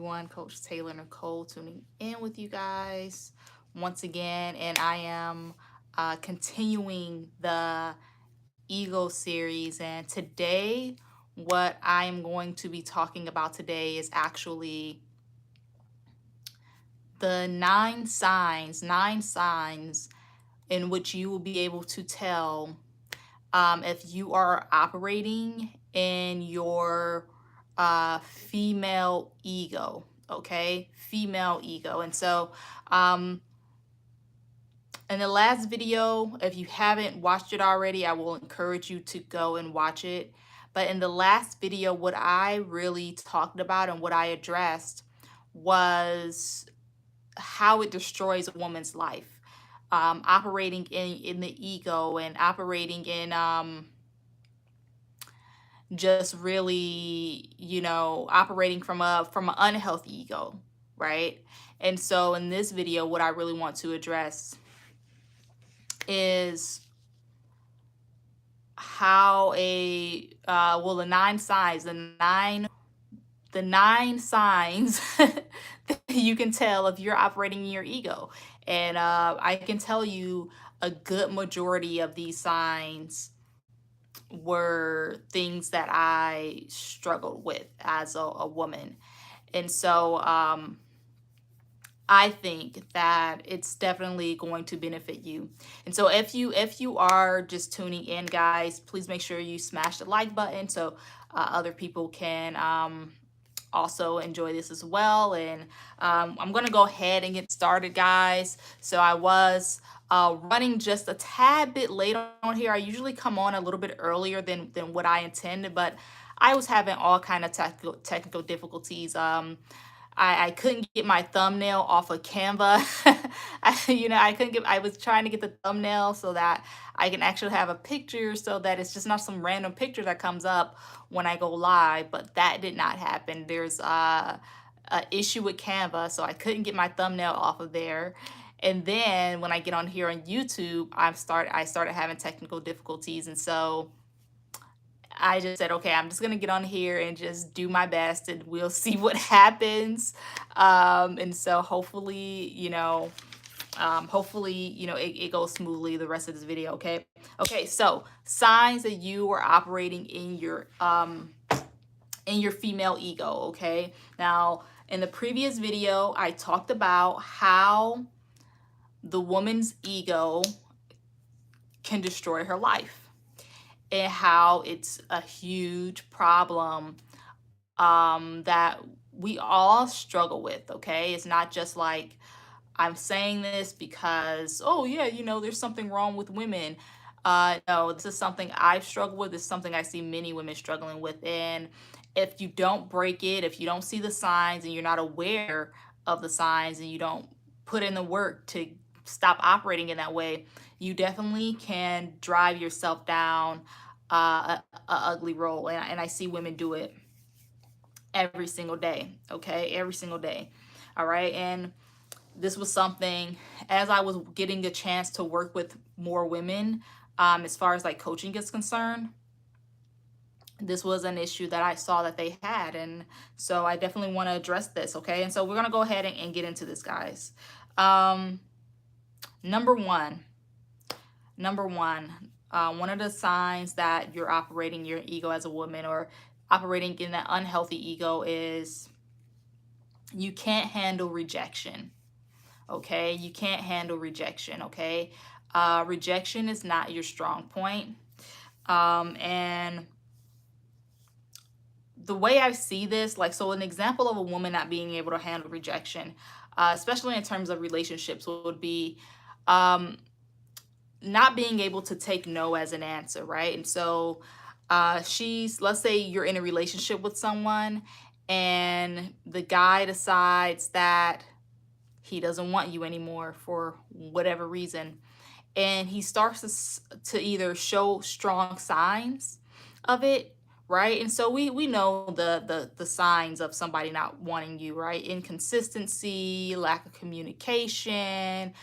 everyone. Coach Taylor Nicole tuning in with you guys once again, and I am continuing the Ego series. And today, what I am going to be talking about today is actually the nine signs in which you will be able to tell if you are operating in your female ego, okay? Female ego. And so, um, in the last video, if you haven't watched it already, I will encourage you to go and watch it. But in the last video, what I really talked about and what I addressed was how it destroys a woman's life. Operating in the ego and operating in just really, operating from an unhealthy ego, right? And so in this video, what I really want to address is how the nine signs that you can tell if you're operating in your ego. And I can tell you a good majority of these signs were things that I struggled with as a woman. And so I think that it's definitely going to benefit you. And so if you are just tuning in, guys, please make sure you smash the like button so other people can also enjoy this as well. And I'm gonna go ahead and get started, guys. So I was running just a tad bit late on here. I usually come on a little bit earlier than what I intended, but I was having all kind of technical difficulties. I couldn't get my thumbnail off of Canva. I was trying to get the thumbnail so that I can actually have a picture so that it's just not some random picture that comes up when I go live, but that did not happen. There's a issue with Canva, so I couldn't get my thumbnail off of there. And then when I get on here on YouTube, I started having technical difficulties, and so I just said, okay, I'm just gonna get on here and just do my best, and we'll see what happens. And so hopefully, it goes smoothly the rest of this video. Okay, so signs that you are operating in your female ego. Okay, now in the previous video, I talked about how the woman's ego can destroy her life and how it's a huge problem that we all struggle with. Okay, it's not just like I'm saying this because, oh yeah, there's something wrong with women. No, this is something I've struggled with. It's something I see many women struggling with. And if you don't break it, if you don't see the signs and you're not aware of the signs and you don't put in the work to stop operating in that way, you definitely can drive yourself down a ugly road. And I see women do it every single day. Okay, every single day. All right, and this was something, as I was getting a chance to work with more women, as far as like coaching is concerned, this was an issue that I saw that they had. And so I definitely want to address this. Okay, and so we're going to go ahead and get into this, guys. Number one, one of the signs that you're operating your ego as a woman or operating in that unhealthy ego is you can't handle rejection. Okay, you can't handle rejection. Okay, rejection is not your strong point. And the way I see this, like, so an example of a woman not being able to handle rejection, especially in terms of relationships, would be not being able to take no as an answer, right? And so let's say you're in a relationship with someone and the guy decides that he doesn't want you anymore for whatever reason. And he starts to either show strong signs of it, right? And so we know the signs of somebody not wanting you, right? Inconsistency, lack of communication,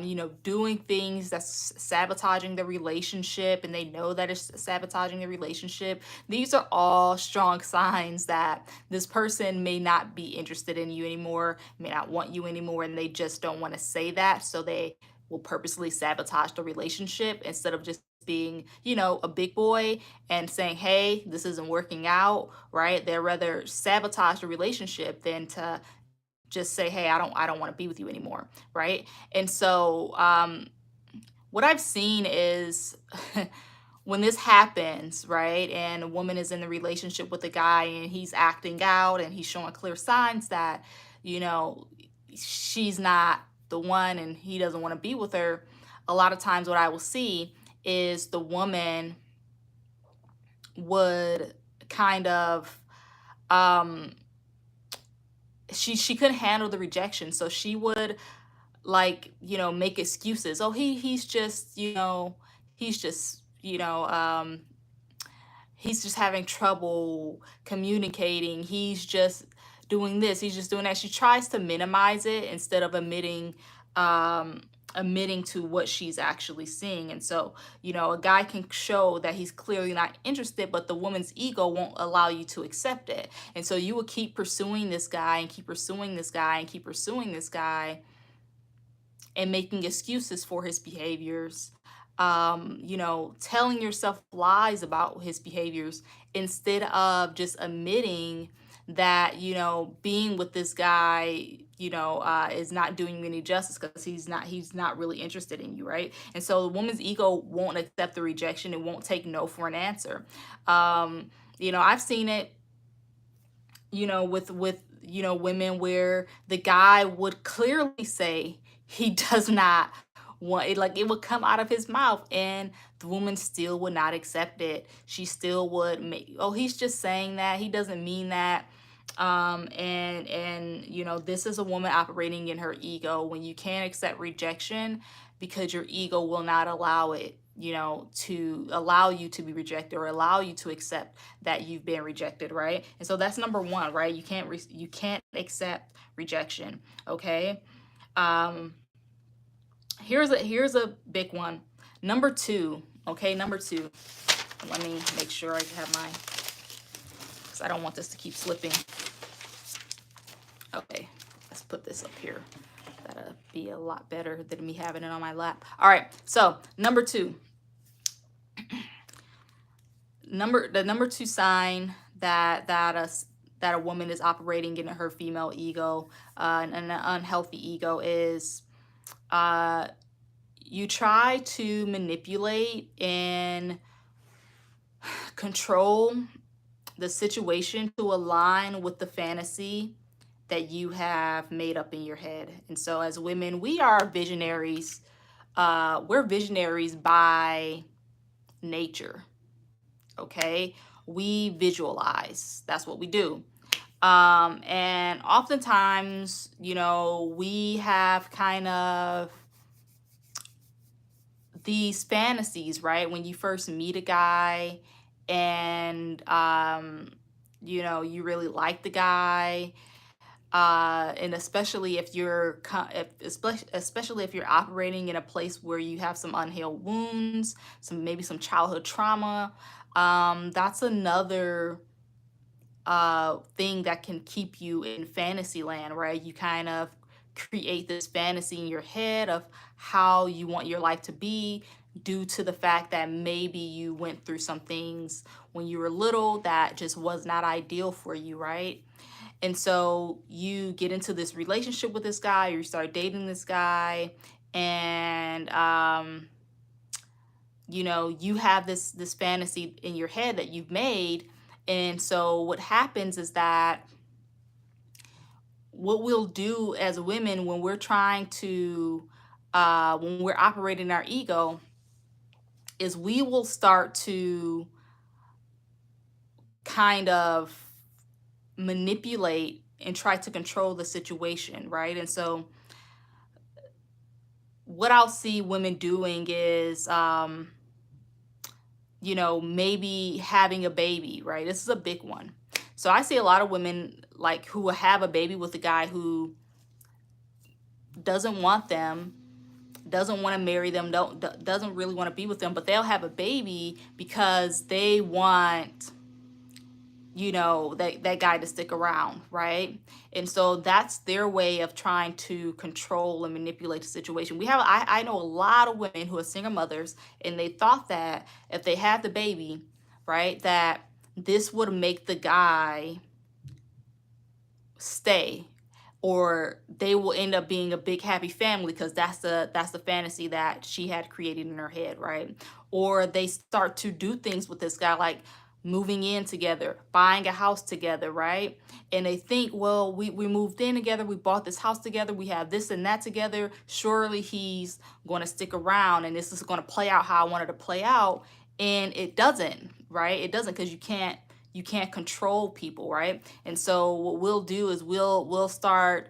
you know, doing things that's sabotaging the relationship, and they know that it's sabotaging the relationship. These are all strong signs that this person may not be interested in you anymore, may not want you anymore, and they just don't want to say that. So they will purposely sabotage the relationship instead of just being, you know, a big boy and saying, hey, this isn't working out, right? They'd rather sabotage the relationship than to just say, hey, I don't want to be with you anymore, right? And so what I've seen is when this happens, right, and a woman is in a relationship with a guy and he's acting out and he's showing clear signs that, you know, she's not the one and he doesn't want to be with her, a lot of times what I will see is the woman would kind of um she couldn't handle the rejection, so she would, like, you know, make excuses. Oh, he's just, you know, he's just, you know, he's just having trouble communicating. He's just doing this. He's just doing that. She tries to minimize it instead of um, admitting to what she's actually seeing. And so, you know, a guy can show that he's clearly not interested, but the woman's ego won't allow you to accept it. And so you will keep pursuing this guy and keep pursuing this guy and keep pursuing this guy and making excuses for his behaviors, you know, telling yourself lies about his behaviors instead of just admitting that, you know, being with this guy, you know, is not doing you any justice because he's not really interested in you, right? And so the woman's ego won't accept the rejection. It won't take no for an answer. You know, I've seen it, you know, with you know, women where the guy would clearly say he does not want it, like it would come out of his mouth, and the woman still would not accept it. She still would make, oh, he's just saying that, he doesn't mean that. And you know, this is a woman operating in her ego. When you can't accept rejection because your ego will not allow it, you know, to allow you to be rejected or allow you to accept that you've been rejected, right? And so that's number one, right? You can't accept rejection. Okay. um here's a big one. Number two. Okay, number two. Let me make sure I have my, because I don't want this to keep slipping. Okay, let's put this up here. That'll be a lot better than me having it on my lap. All right, so number two. The number two sign that a woman is operating in her female ego, an unhealthy ego, is uh, you try to manipulate and control the situation to align with the fantasy that you have made up in your head. And so as women, we are visionaries. We're visionaries by nature. Okay, we visualize. That's what we do. And oftentimes, you know, we have kind of these fantasies, right? When you first meet a guy and you know, you really like the guy, and especially if especially if you're operating in a place where you have some unhealed wounds, maybe some childhood trauma, that's another thing that can keep you in fantasy land, right? You kind of create this fantasy in your head of how you want your life to be due to the fact that maybe you went through some things when you were little that just was not ideal for you, right? And so you get into this relationship with this guy, or you start dating this guy, and you know, you have this fantasy in your head that you've made. And so what happens is that what we'll do as women when we're trying to when we're operating our ego is we will start to kind of manipulate and try to control the situation, right? And so what I'll see women doing is you know, maybe having a baby, right? This is a big one. So I see a lot of women like who will have a baby with a guy who doesn't want them, doesn't want to marry them, doesn't really want to be with them, but they'll have a baby because they want, you know, that guy to stick around, right? And so that's their way of trying to control and manipulate the situation. I know a lot of women who are single mothers, and they thought that if they had the baby, right, that this would make the guy stay, or they will end up being a big happy family, because that's the fantasy that she had created in her head, right? Or they start to do things with this guy, like moving in together, buying a house together, right? And they think, well, we moved in together, we bought this house together, we have this and that together, surely he's going to stick around and this is going to play out how I wanted to play out. And it doesn't, right? It doesn't, because you can't control people, right? And so what we'll do is we'll start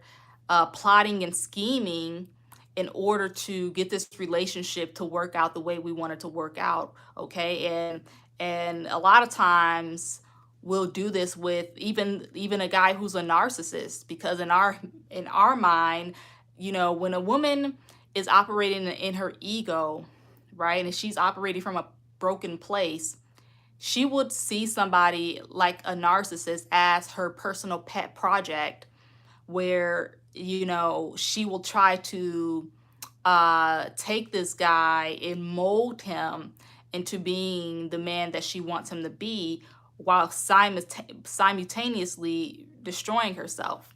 plotting and scheming in order to get this relationship to work out the way we want it to work out, okay? And a lot of times we'll do this with even a guy who's a narcissist, because in our mind, you know, when a woman is operating in her ego, right, and she's operating from a broken place, she would see somebody like a narcissist as her personal pet project, where, you know, she will try to take this guy and mold him into being the man that she wants him to be, while simultaneously destroying herself,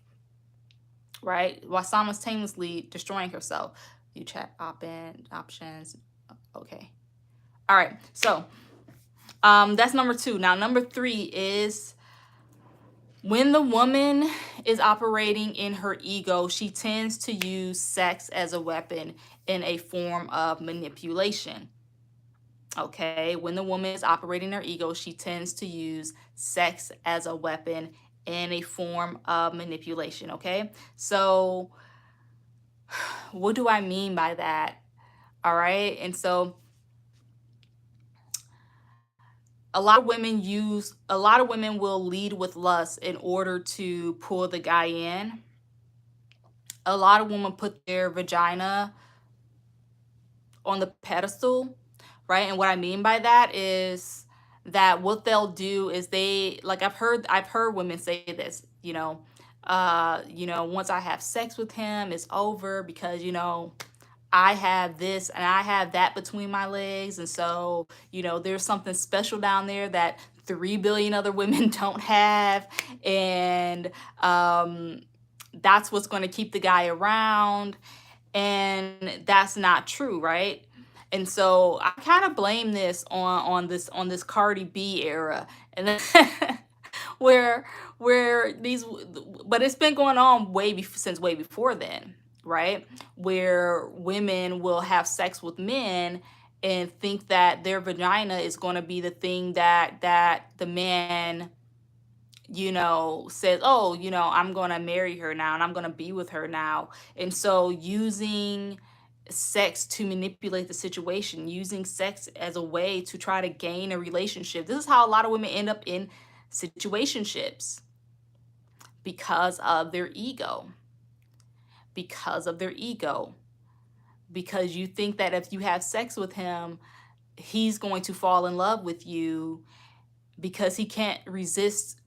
right? While simultaneously destroying herself. You check options. Okay. All right. So that's number 2. Now, number 3 is when the woman is operating in her ego, she tends to use sex as a weapon in a form of manipulation. Okay, when the woman is operating her ego, she tends to use sex as a weapon in a form of manipulation. Okay, so what do I mean by that? All right, and so a lot of women will lead with lust in order to pull the guy in. A lot of women put their vagina on the pedestal, right? And what I mean by that is that what they'll do is they, like, I've heard women say this, once I have sex with him, it's over, because, I have this and I have that between my legs. And so, there's something special down there that 3 billion other women don't have. And that's what's going to keep the guy around. And that's not true, right? And so I kind of blame this on this Cardi B era, and then where these, but it's been going on since way before then, right? Where women will have sex with men and think that their vagina is going to be the thing that the man, says, oh, I'm going to marry her now and I'm going to be with her now. And so using sex to manipulate the situation, using sex as a way to try to gain a relationship. This is how a lot of women end up in situationships, because of their ego. Because of their ego. Because you think that if you have sex with him, he's going to fall in love with you, because he can't resist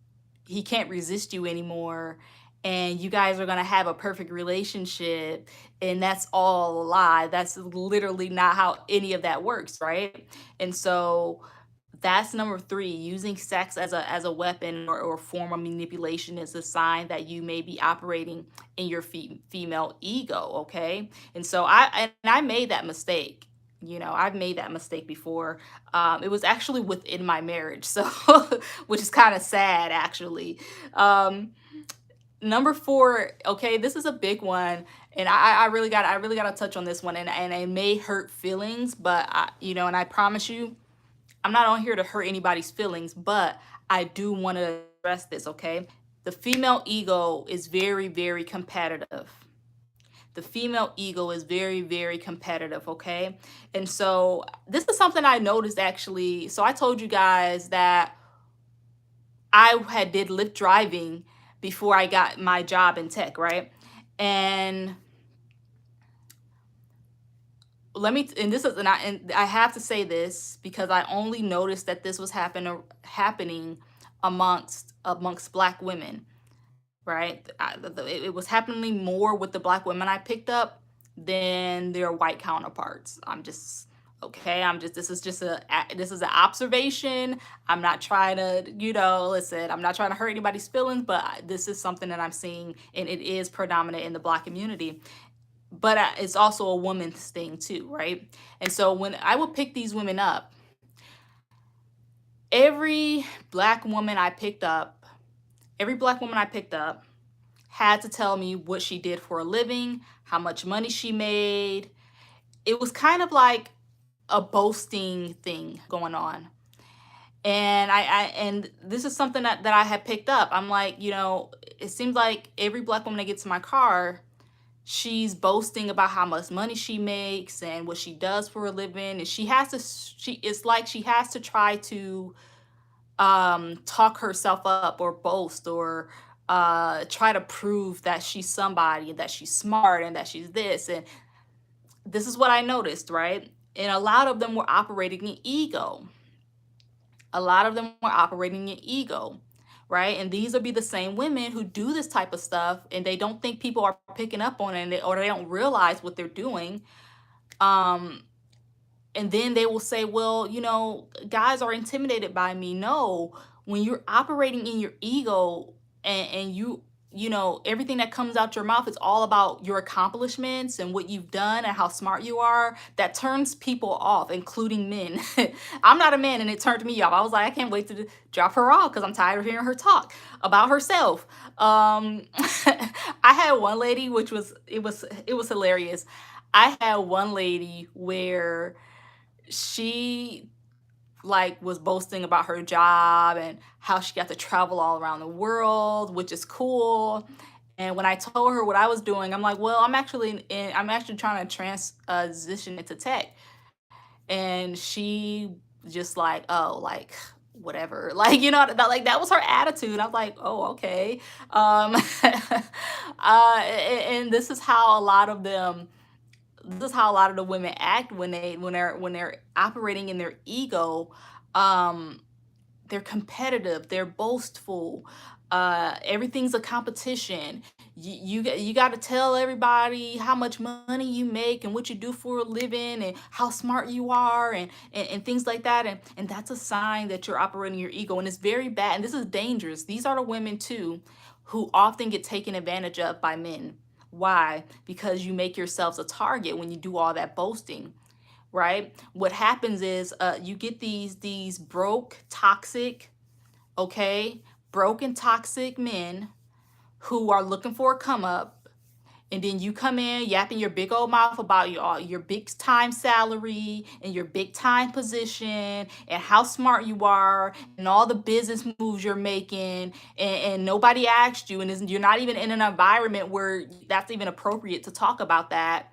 you anymore, and you guys are going to have a perfect relationship. And that's all a lie. That's literally not how any of that works, right? And so that's number 3. Using sex as a weapon or form of manipulation is a sign that you may be operating in your female ego, okay? And so I made that mistake. I've made that mistake before. It was actually within my marriage, so which is kind of sad, actually. Number 4, okay, this is a big one, and I really got to touch on this one, and it may hurt feelings, but and I promise you, I'm not on here to hurt anybody's feelings, but I do want to address this, okay? The female ego is very, very competitive. The female ego is very, very competitive, okay? And so this is something I noticed, actually. So I told you guys that I did Lyft driving before I got my job in tech, right? And let me, and this is, and I have to say this because I only noticed that this was happening amongst Black women, right? It was happening more with the Black women I picked up than their white counterparts. I'm just, okay. This is an observation. I'm not trying to, listen, I'm not trying to hurt anybody's feelings, but this is something that I'm seeing, and it is predominant in the Black community. But it's also a woman's thing too, right? And so when I would pick these women up, every Black woman I picked up, had to tell me what she did for a living, how much money she made. It was kind of like a boasting thing going on. And and this is something that I had picked up. I'm like, it seems like every Black woman that gets in my car, she's boasting about how much money she makes and what she does for a living. And it's like she has to try to talk herself up or boast or try to prove that she's somebody, that she's smart, and that she's this. And this is what I noticed, right? And a lot of them were operating in ego. Right? And these will be the same women who do this type of stuff, and they don't think people are picking up on it, or they don't realize what they're doing. And then they will say, well, guys are intimidated by me. No, when you're operating in your ego, and everything that comes out your mouth is all about your accomplishments and what you've done and how smart you are, that turns people off, including men. I'm not a man, and it turned me off. I was like, I can't wait to drop her off because I'm tired of hearing her talk about herself. I had one lady, it was hilarious. I had one lady where she was boasting about her job and how she got to travel all around the world, which is cool. And when I told her what I was doing, I'm like, well, I'm actually trying to transition into tech. And she just like, oh, like whatever, that was her attitude. I was like, oh, okay. And this is how a lot of the women act when they're operating in their ego. They're competitive, they're boastful. Everything's a competition. You got to tell everybody how much money you make and what you do for a living and how smart you are, and things like that. And that's a sign that you're operating your ego, and it's very bad, and this is dangerous. These are the women too who often get taken advantage of by men. Why? Because you make yourselves a target when you do all that boasting, right? What happens is you get these broke, toxic, broken, toxic men who are looking for a come up. And then you come in yapping your big old mouth about your big time salary and your big time position and how smart you are and all the business moves you're making, and nobody asked you, and you're not even in an environment where that's even appropriate to talk about that.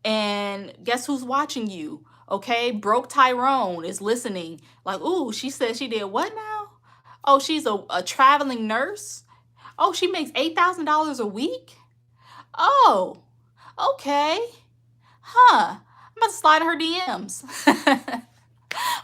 And guess who's watching you? Okay, broke Tyrone is listening. Like, ooh, she said she did what now? Oh, she's a traveling nurse. Oh, she makes $8,000 a week. Oh, okay. Huh. I'm about to slide in her DMs.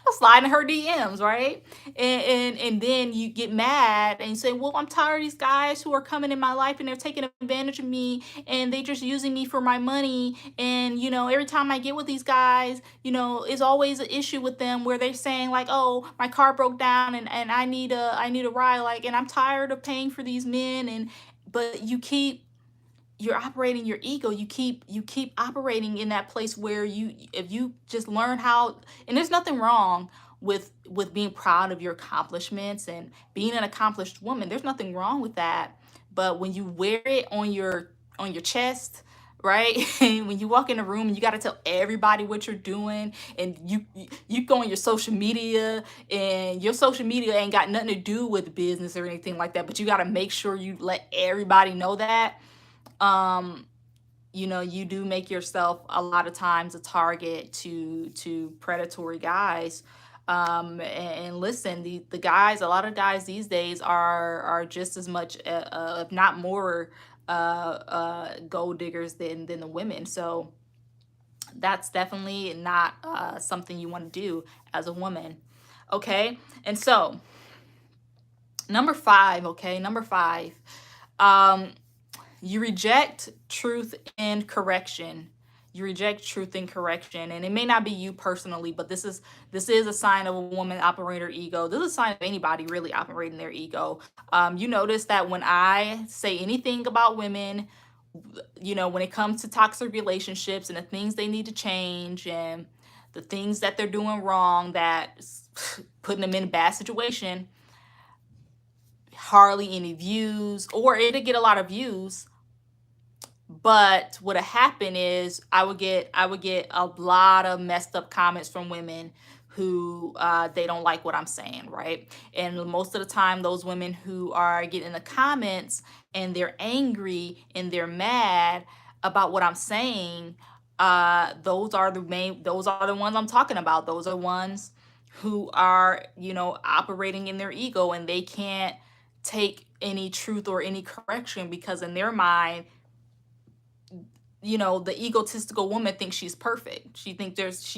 I'm sliding her DMs, right? And then you get mad and you say, well, I'm tired of these guys who are coming in my life and they're taking advantage of me and they just using me for my money. And, every time I get with these guys, it's always an issue with them where they're saying like, oh, my car broke down and I need a ride. And I'm tired of paying for these men. But you're operating your ego. You keep operating in that place where if you just learn how, and there's nothing wrong with being proud of your accomplishments and being an accomplished woman. There's nothing wrong with that. But when you wear it on your chest, right? And when you walk in a room and you got to tell everybody what you're doing, and you go on your social media, and your social media ain't got nothing to do with business or anything like that, but you got to make sure you let everybody know that. You do make yourself a lot of times a target to predatory guys. And listen, the guys, a lot of guys these days are just as much, if not more, gold diggers than the women. So That's definitely not something you want to do as a woman. Okay. And so, number five, okay, number five, um, you reject truth and correction. You reject truth and correction, and it may not be you personally, but this is a sign of a woman operating her ego. This is a sign of anybody really operating their ego. You notice that when I say anything about women, when it comes to toxic relationships and the things they need to change and the things that they're doing wrong that's putting them in a bad situation, hardly any views, or it'll get a lot of views. But what happened is I would get a lot of messed up comments from women who they don't like what I'm saying, right? And most of the time, those women who are getting the comments and they're angry and they're mad about what I'm saying, those are the ones I'm talking about. Those are ones who are, operating in their ego, and they can't take any truth or any correction because in their mind, the egotistical woman thinks she's perfect. She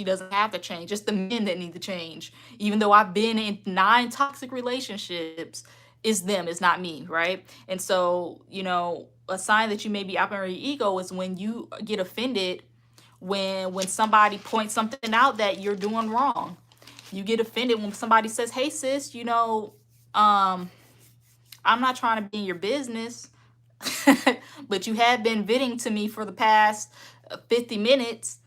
doesn't have to change. Just the men that need to change. Even though I've been in 9 toxic relationships, it's them, it's not me, right? And so, a sign that you may be operating your ego is when you get offended when somebody points something out that you're doing wrong. You get offended when somebody says, "Hey sis, I'm not trying to be in your business." But you have been venting to me for the past 50 minutes,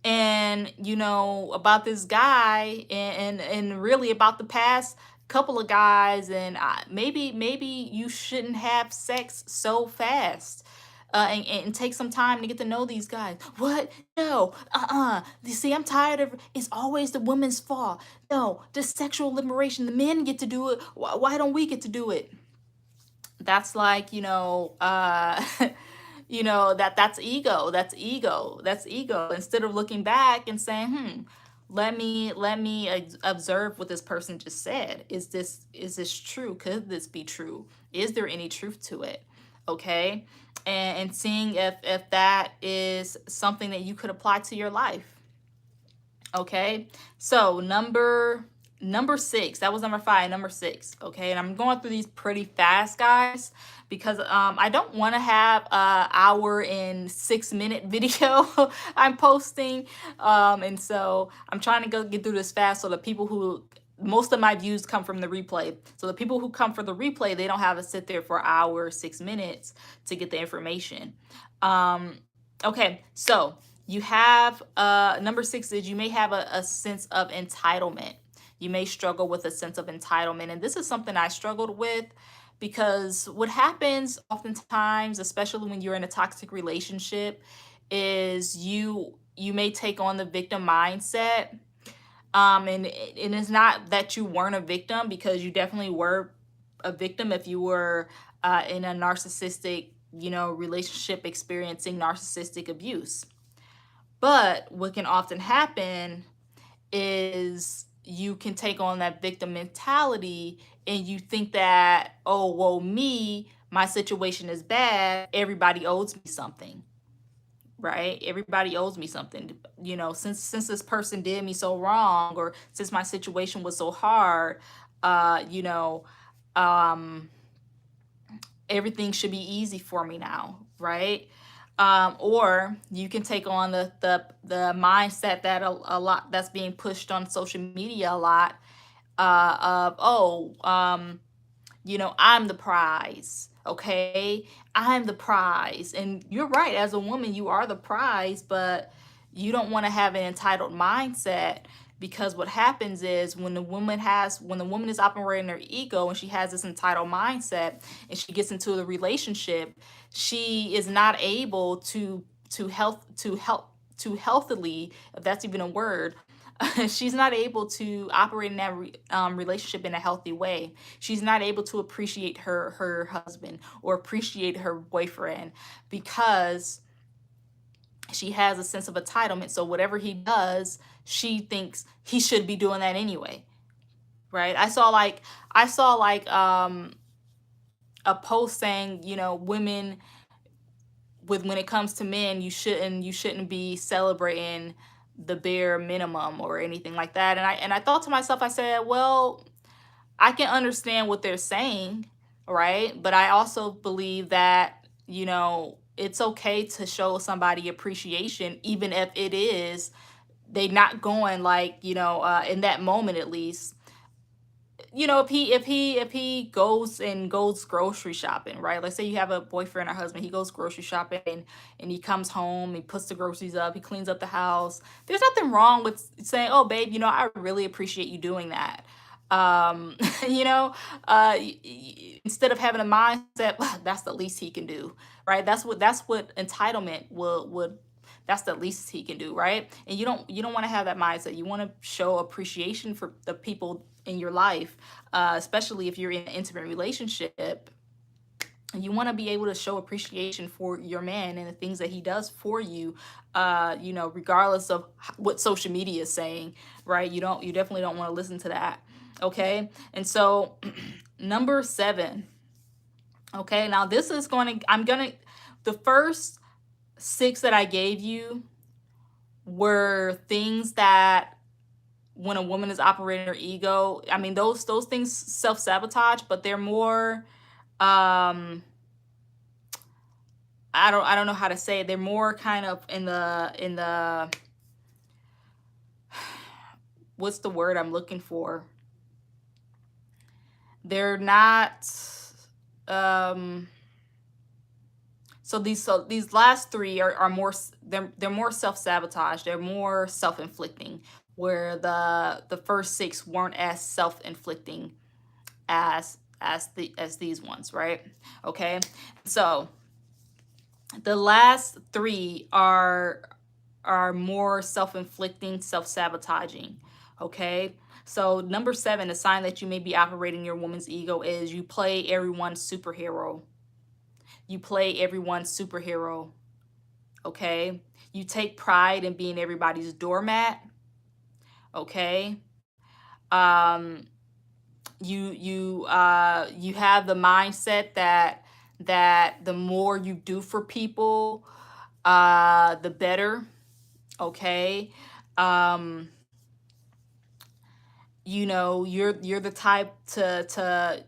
and about this guy, and really about the past couple of guys, and maybe you shouldn't have sex so fast, and take some time to get to know these guys. What? No. You see, I'm tired of it's always the woman's fault. No, the sexual liberation, the men get to do it. Why don't we get to do it? That's like, that's ego. That's ego. Instead of looking back and saying, let me observe what this person just said. Is this true? Could this be true? Is there any truth to it? Okay. And seeing if that is something that you could apply to your life. Okay, so number six, that was number five. Number six, okay, and I'm going through these pretty fast, guys, because I don't want to have a hour and 6 minute video I'm posting, and so I'm trying to get through this fast so the people who most of my views come from the replay. So the people who come for the replay, they don't have to sit there for an hour, 6 minutes to get the information. Okay, so you have number six is you may have a sense of entitlement. You may struggle with a sense of entitlement, and this is something I struggled with because what happens oftentimes, especially when you're in a toxic relationship, is you may take on the victim mindset. And it's not that you weren't a victim, because you definitely were a victim if you were in a narcissistic, relationship experiencing narcissistic abuse. But what can often happen is you can take on that victim mentality, and you think that, oh, well, my situation is bad. Everybody owes me something, right? Everybody owes me something. Since this person did me so wrong, or since my situation was so hard, uh, you know, um, everything should be easy for me now, right? Or you can take on the mindset that a lot that's being pushed on social media a lot, of, oh, I'm the prize. Okay, I'm the prize, and you're right. As a woman, you are the prize, but you don't want to have an entitled mindset, because what happens is when the woman is operating her ego and she has this entitled mindset and she gets into the relationship, she is not able to healthily, if that's even a word, she's not able to operate in that relationship in a healthy way. She's not able to appreciate her husband or appreciate her boyfriend, because she has a sense of entitlement. So whatever he does, she thinks he should be doing that anyway, right? I saw like a post saying, women with when it comes to men, you shouldn't be celebrating the bare minimum or anything like that. And I thought to myself, I said, well, I can understand what they're saying, right? But I also believe that, it's okay to show somebody appreciation, even if it is they not going like, in that moment at least. If he goes grocery shopping, right? Let's say you have a boyfriend or husband, he goes grocery shopping, and he comes home, he puts the groceries up, he cleans up the house. There's nothing wrong with saying, "Oh, babe, I really appreciate you doing that." Um, you know, instead of having a mindset, "Well, that's the least he can do," right? That's what entitlement would that's the least he can do, right? And you don't want to have that mindset. You want to show appreciation for the people in your life, especially if you're in an intimate relationship. You want to be able to show appreciation for your man and the things that he does for you, regardless of what social media is saying, right? You definitely don't want to listen to that. Okay. And so number 7. Okay. Now this is the first 6 that I gave you were things that when a woman is operating her ego, I mean those things self-sabotage, but they're more um I don't know how to say it. They're more kind of in the what's the word I'm looking for? They're not um so these last 3 are more they're more self-sabotage. They're more self-inflicting, where the first 6 weren't as self-inflicting as these ones, right? Okay. So the last 3 are more self-inflicting, self-sabotaging. Okay. So number 7, a sign that you may be operating your woman's ego is you play everyone's superhero. You play everyone's superhero. Okay. You take pride in being everybody's doormat. Okay. Um, you have the mindset that the more you do for people, the better. Okay. um you're the type to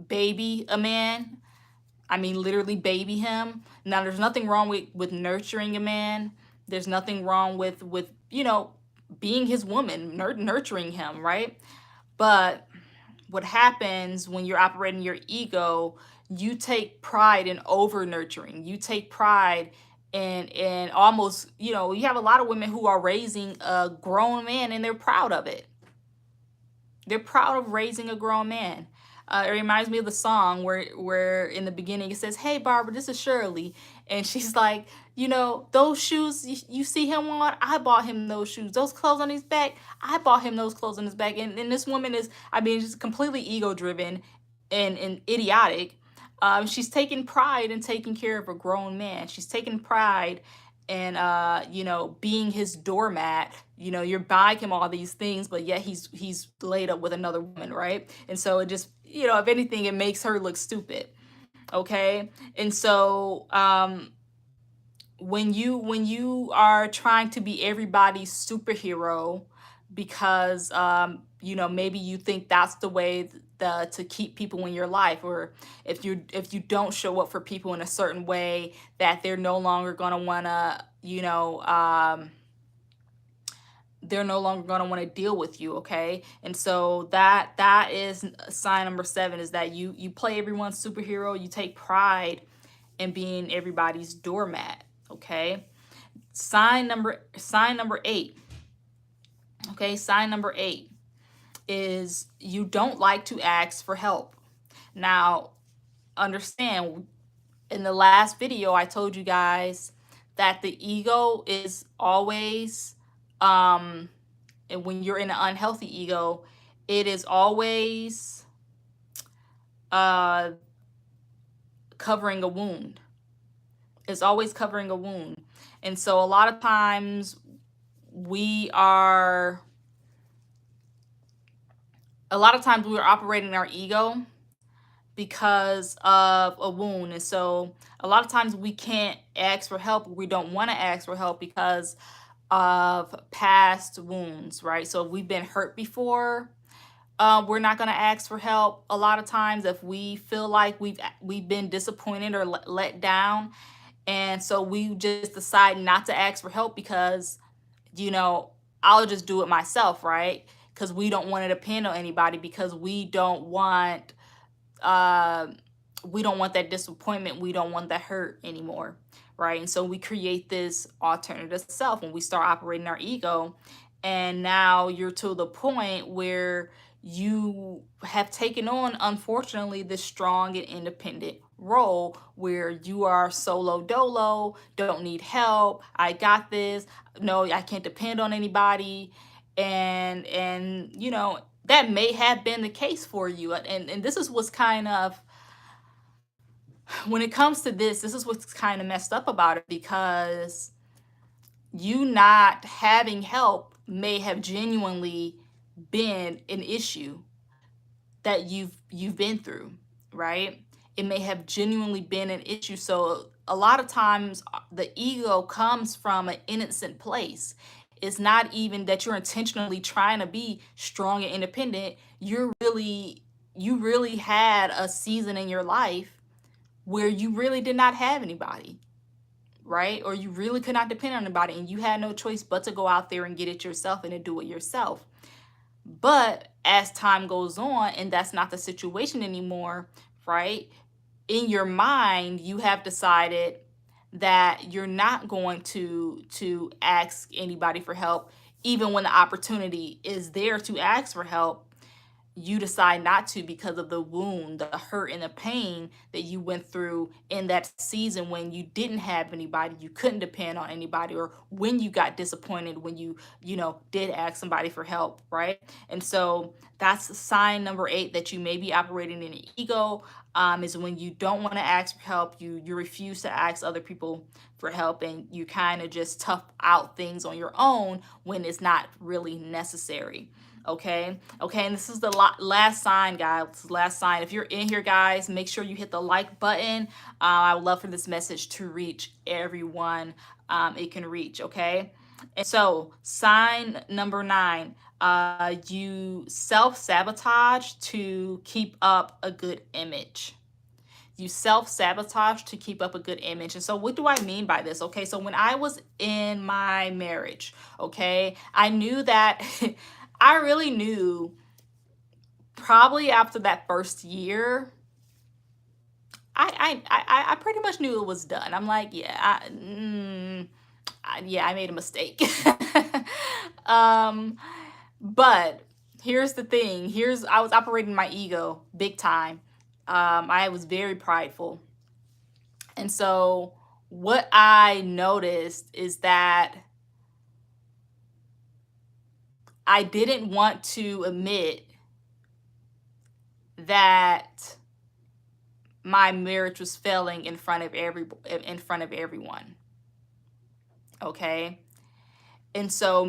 baby a man. I mean, literally baby him. Now there's nothing wrong with nurturing a man. There's nothing wrong with being his woman, nurturing him, right? But what happens when you're operating your ego, you take pride in over nurturing. You take pride in almost, you have a lot of women who are raising a grown man and they're proud of it. They're proud of raising a grown man. It reminds me of the song where in the beginning it says, "Hey Barbara, this is Shirley," and she's like, "Those shoes you see him on, I bought him those shoes. Those clothes on his back, I bought him those clothes on his back." And this woman is, I mean, just completely ego driven and idiotic. She's taking pride in taking care of a grown man. She's taking pride in being his doormat. You're buying him all these things, but yet he's laid up with another woman, right? And so it just, if anything, it makes her look stupid. Okay. And so when you are trying to be everybody's superhero because maybe you think that's the way to keep people in your life, or if you don't show up for people in a certain way, that they're no longer going to want to they're no longer going to want to deal with you. Okay. And so that is sign number 7, is that you play everyone's superhero. You take pride in being everybody's doormat. Okay. Sign number 8. Okay. Sign number 8 is you don't like to ask for help. Now, understand, in the last video I told you guys that the ego is always and when you're in an unhealthy ego, it is always uh covering a wound. It's always covering a wound. And so a lot of times we are operating our ego because of a wound. And so a lot of times we can't ask for help. We don't want to ask for help because of past wounds, right? So if we've been hurt before, we're not going to ask for help. A lot of times if we feel like we've been disappointed or let down, and so we just decide not to ask for help because, you know, I'll just do it myself, right? Because we don't want to depend on anybody, because uh, we don't want that disappointment. We don't want that hurt anymore, right? And so we create this alternative self when we start operating our ego. And now you're to the point where you have taken on, unfortunately, this strong and independent role where you are solo dolo, don't need help, I got this, no, I can't depend on anybody. And you know, that may have been the case for you. And this is what's kind of, when it comes to this is what's kind of messed up about it, because you not having help may have genuinely been an issue that you've been through, right? It may have genuinely been an issue. So a lot of times the ego comes from an innocent place. It's not even that you're intentionally trying to be strong and independent. You really had a season in your life where you really did not have anybody, right? Or you really could not depend on anybody, and you had no choice but to go out there and get it yourself and to do it yourself. But as time goes on and that's not the situation anymore, right? In your mind, you have decided that you're not going to ask anybody for help, even when the opportunity is there to ask for help. You decide not to because of the wound, the hurt, and the pain that you went through in that season when you didn't have anybody, you couldn't depend on anybody, or when you got disappointed when you know, did ask somebody for help, right? And so that's sign number 8 that you may be operating in an ego, is when you don't want to ask for help, you refuse to ask other people for help, and you kind of just tough out things on your own when it's not really necessary. Okay, and this is the last sign, guys. Last sign. If you're in here, guys, make sure you hit the like button. I would love for this message to reach everyone it can reach. Okay, and so sign number 9, you self-sabotage to keep up a good image. You self-sabotage to keep up a good image. And so what do I mean by this? Okay, so when I was in my marriage, okay, I knew that I really knew probably after that first year, I pretty much knew it was done. I'm like, yeah, yeah, I made a mistake. um, but here's the thing. I was operating my ego big time. I was very prideful. And so what I noticed is that I didn't want to admit that my marriage was failing in front of everyone. Okay? And so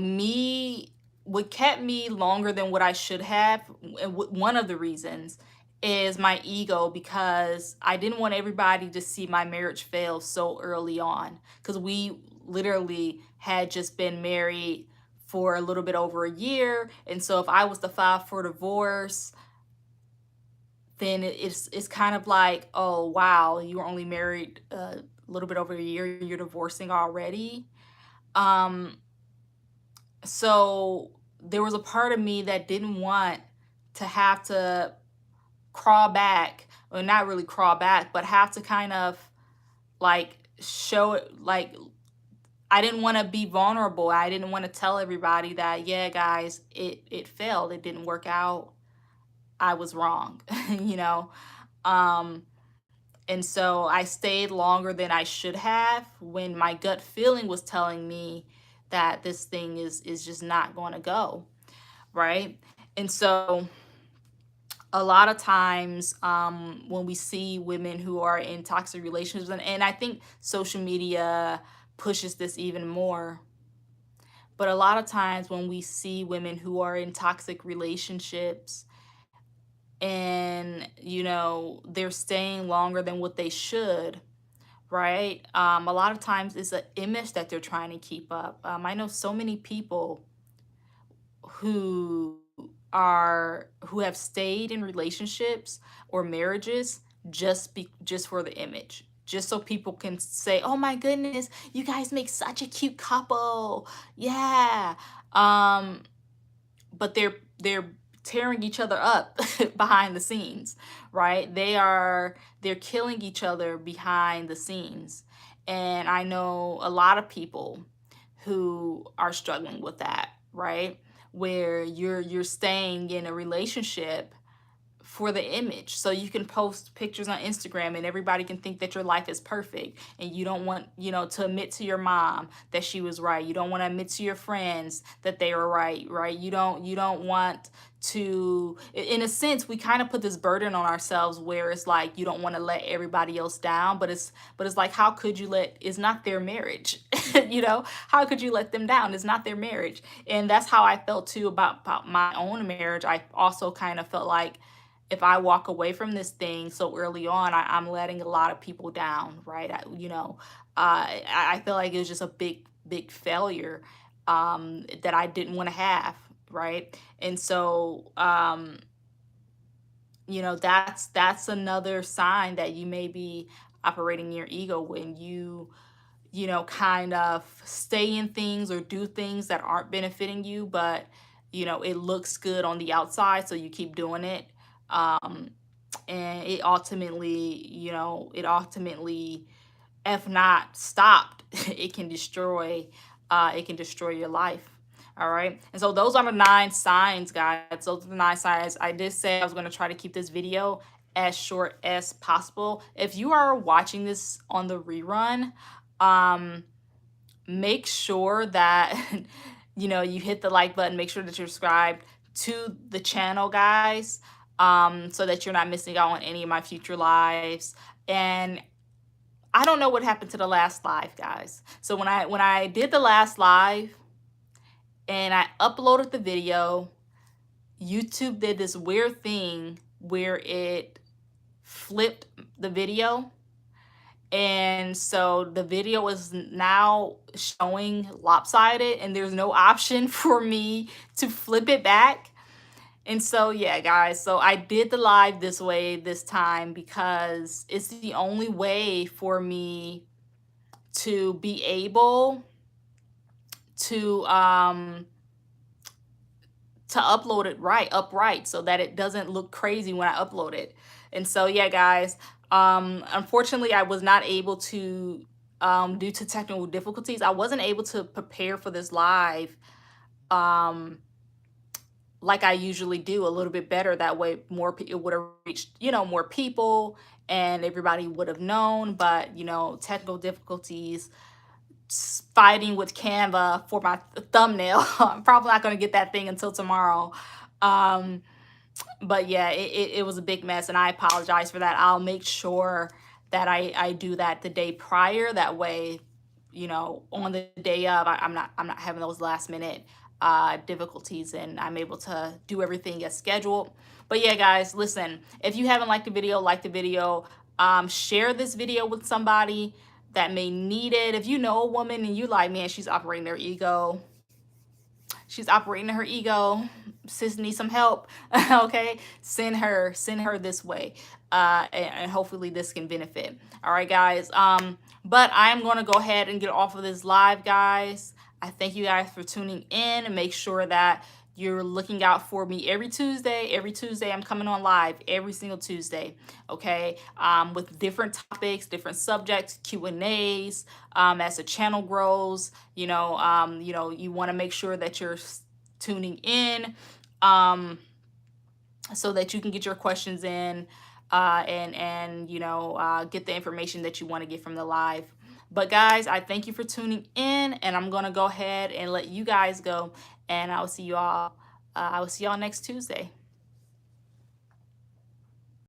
what kept me longer than what I should have, and one of the reasons is my ego, because I didn't want everybody to see my marriage fail so early on, because we literally had just been married for a little bit over a year. And so if I was to file for divorce, then it's kind of like, oh wow, you were only married a little bit over a year, you're divorcing already. Um, so there was a part of me that didn't want to have to crawl back, or not really crawl back, but have to kind of like show it, like I didn't want to be vulnerable. I didn't want to tell everybody that, yeah, guys, it failed, it didn't work out, I was wrong, you know. Um, and so I stayed longer than I should have, when my gut feeling was telling me that this thing is just not going to go, right? And so a lot of times, when we see women who are in toxic relationships, and I think social media pushes this even more, but a lot of times when we see women who are in toxic relationships, and they're staying longer than what they should, right? A lot of times it's an image that they're trying to keep up. I know so many people who who have stayed in relationships or marriages just for the image, just so people can say, oh my goodness, you guys make such a cute couple. Yeah. um but they're tearing each other up behind the scenes, right? They're killing each other behind the scenes. And I know a lot of people who are struggling with that, right? Where you're staying in a relationship for the image, so you can post pictures on Instagram and everybody can think that your life is perfect, and you don't want to admit to your mom that she was right. You don't want to admit to your friends that they were right? You don't want to, in a sense, we kind of put this burden on ourselves where it's like you don't want to let everybody else down, but it's like, how could you let, it's not their marriage. How could you let them down? It's not their marriage. And that's how I felt too about my own marriage. I also kind of felt like, if I walk away from this thing so early on, I'm letting a lot of people down, right? I feel like it was just a big failure that I didn't want to have, right? And so, that's another sign that you may be operating your ego, when kind of stay in things or do things that aren't benefiting you, but it looks good on the outside, so you keep doing it. um and it ultimately, if not stopped, it can destroy your life. All right. And so those are the 9 signs, guys. Those are the 9 signs. I did say I was going to try to keep this video as short as possible. If you are watching this on the rerun, um make sure that you hit the like button. Make sure that you're subscribed to the channel, guys, so that you're not missing out on any of my future lives. And I don't know what happened to the last live, guys. So when I did the last live and I uploaded the video, YouTube did this weird thing where it flipped the video. And so the video is now showing lopsided, and there's no option for me to flip it back. And so, yeah, guys, so I did the live this way this time because it's the only way for me to be able to upload it upright, so that it doesn't look crazy when I upload it. And so, yeah, guys, unfortunately, I was not able to, due to technical difficulties, I wasn't able to prepare for this live like I usually do, a little bit better. That way it would have reached, more people, and everybody would have known. But, technical difficulties, fighting with Canva for my thumbnail. I'm probably not going to get that thing until tomorrow. But yeah, it was a big mess, and I apologize for that. I'll make sure that I do that the day prior. That way, on the day of, I'm not having those last minute difficulties, and I'm able to do everything as scheduled. But yeah, guys, listen, if you haven't liked the video, like the video. Share this video with somebody that may need it. If you know a woman and you like, man, she's operating her ego, sis needs some help. Okay, send her this way, and hopefully this can benefit. All right, guys. But I'm going to go ahead and get off of this live, guys. I thank you guys for tuning in, and make sure that you're looking out for me every Tuesday. Every Tuesday, I'm coming on live every single Tuesday, okay? With different topics, different subjects, Q&As. As the channel grows, you want to make sure that you're tuning in, so that you can get your questions in, and get the information that you want to get from the live. But guys, I thank you for tuning in, and I'm gonna go ahead and let you guys go, and I will see y'all next Tuesday.